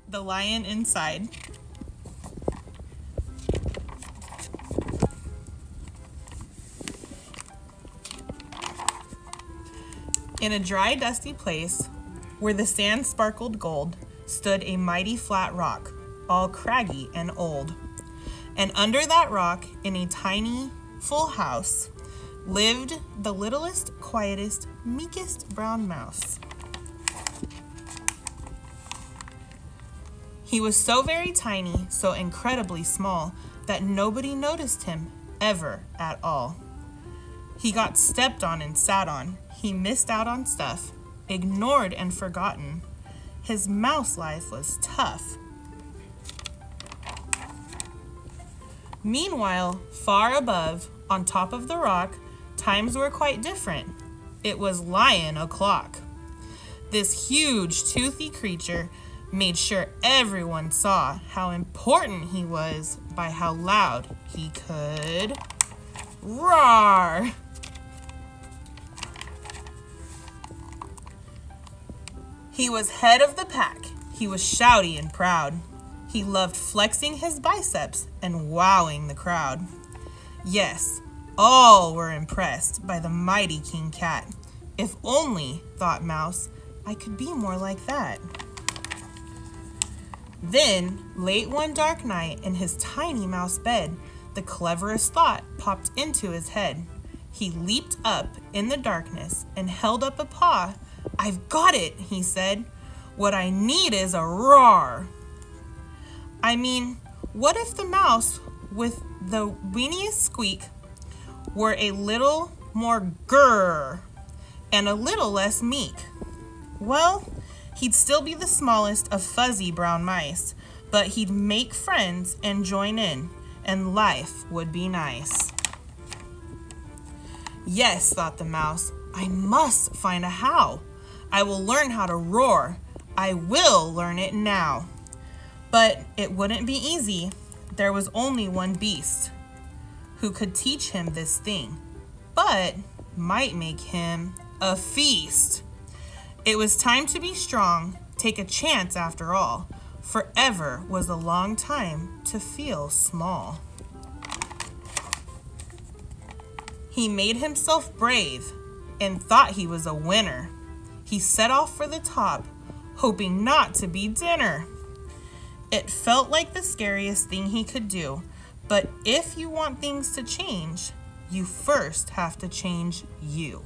The lion inside. In a dry, dusty place, where the sand sparkled gold, stood a mighty flat rock, all craggy and old. And under that rock, in a tiny, full house, lived the littlest, quietest, meekest brown mouse. He was so very tiny, so incredibly small, that nobody noticed him ever at all. He got stepped on and sat on. He missed out on stuff, ignored and forgotten. His mouse life was tough. Meanwhile, far above, on top of the rock, times were quite different. It was lion o'clock. This huge, toothy creature made sure everyone saw how important he was by how loud he could roar. He was head of the pack. He was shouty and proud. He loved flexing his biceps and wowing the crowd. Yes, all were impressed by the mighty King Cat. If only, thought Mouse, I could be more like that. Then, late one dark night, in his tiny mouse bed, the cleverest thought popped into his head. He leaped up in the darkness and held up a paw. I've got it, he said. What I need is a roar. I mean, what if the mouse with the weeniest squeak were a little more grrr and a little less meek? Well, he'd still be the smallest of fuzzy brown mice, but he'd make friends and join in, and life would be nice. Yes, thought the mouse, I must find a how. I will learn how to roar. I will learn it now. But it wouldn't be easy. There was only one beast who could teach him this thing, but might make him a feast. It was time to be strong, take a chance after all. Forever was a long time to feel small. He made himself brave and thought he was a winner. He set off for the top, hoping not to be dinner. It felt like the scariest thing he could do, but if you want things to change, you first have to change you.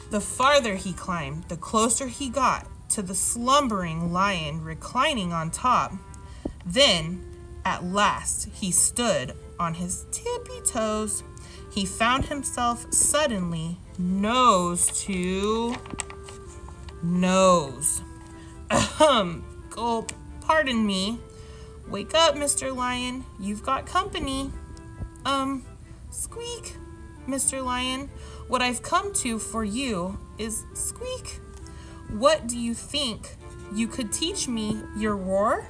The farther he climbed, the closer he got to the slumbering lion reclining on top. Then, at last, he stood on his tippy toes. He found himself suddenly nose to nose. Gulp, pardon me. Wake up, Mr. Lion, you've got company. Squeak, Mr. Lion, what I've come to for you is squeak. What do you think? You could teach me your roar?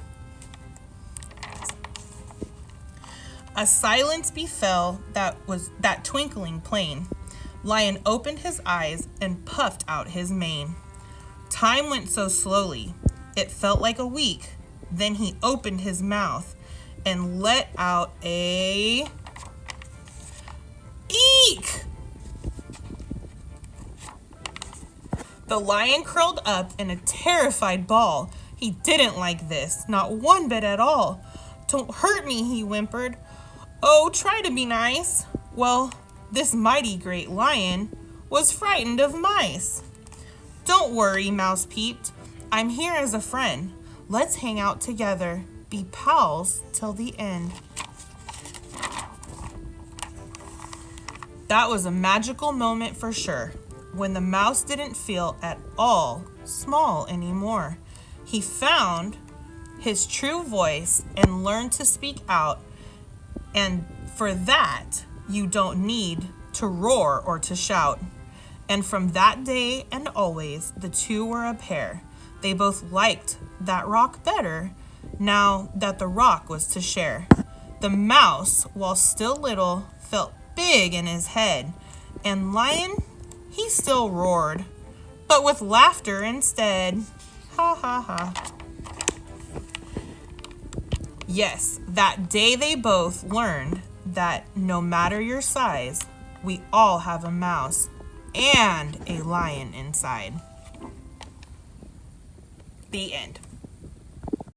A silence befell that twinkling plain. Lion opened his eyes and puffed out his mane. Time went so slowly, it felt like a week. Then he opened his mouth and let out a eek! The lion curled up in a terrified ball. He didn't like this, not one bit at all. Don't hurt me, he whimpered. Oh, try to be nice. Well, this mighty great lion was frightened of mice. Don't worry, Mouse peeped. I'm here as a friend. Let's hang out together, be pals till the end. That was a magical moment for sure, when the mouse didn't feel at all small anymore. He found his true voice and learned to speak out, and for that, you don't need to roar or to shout. And from that day and always, the two were a pair. They both liked that rock better, now that the rock was to share. The mouse, while still little, felt big in his head, and Lion, he still roared, but with laughter instead. Ha ha ha. Yes, that day they both learned that no matter your size, we all have a mouse and a lion inside. The end.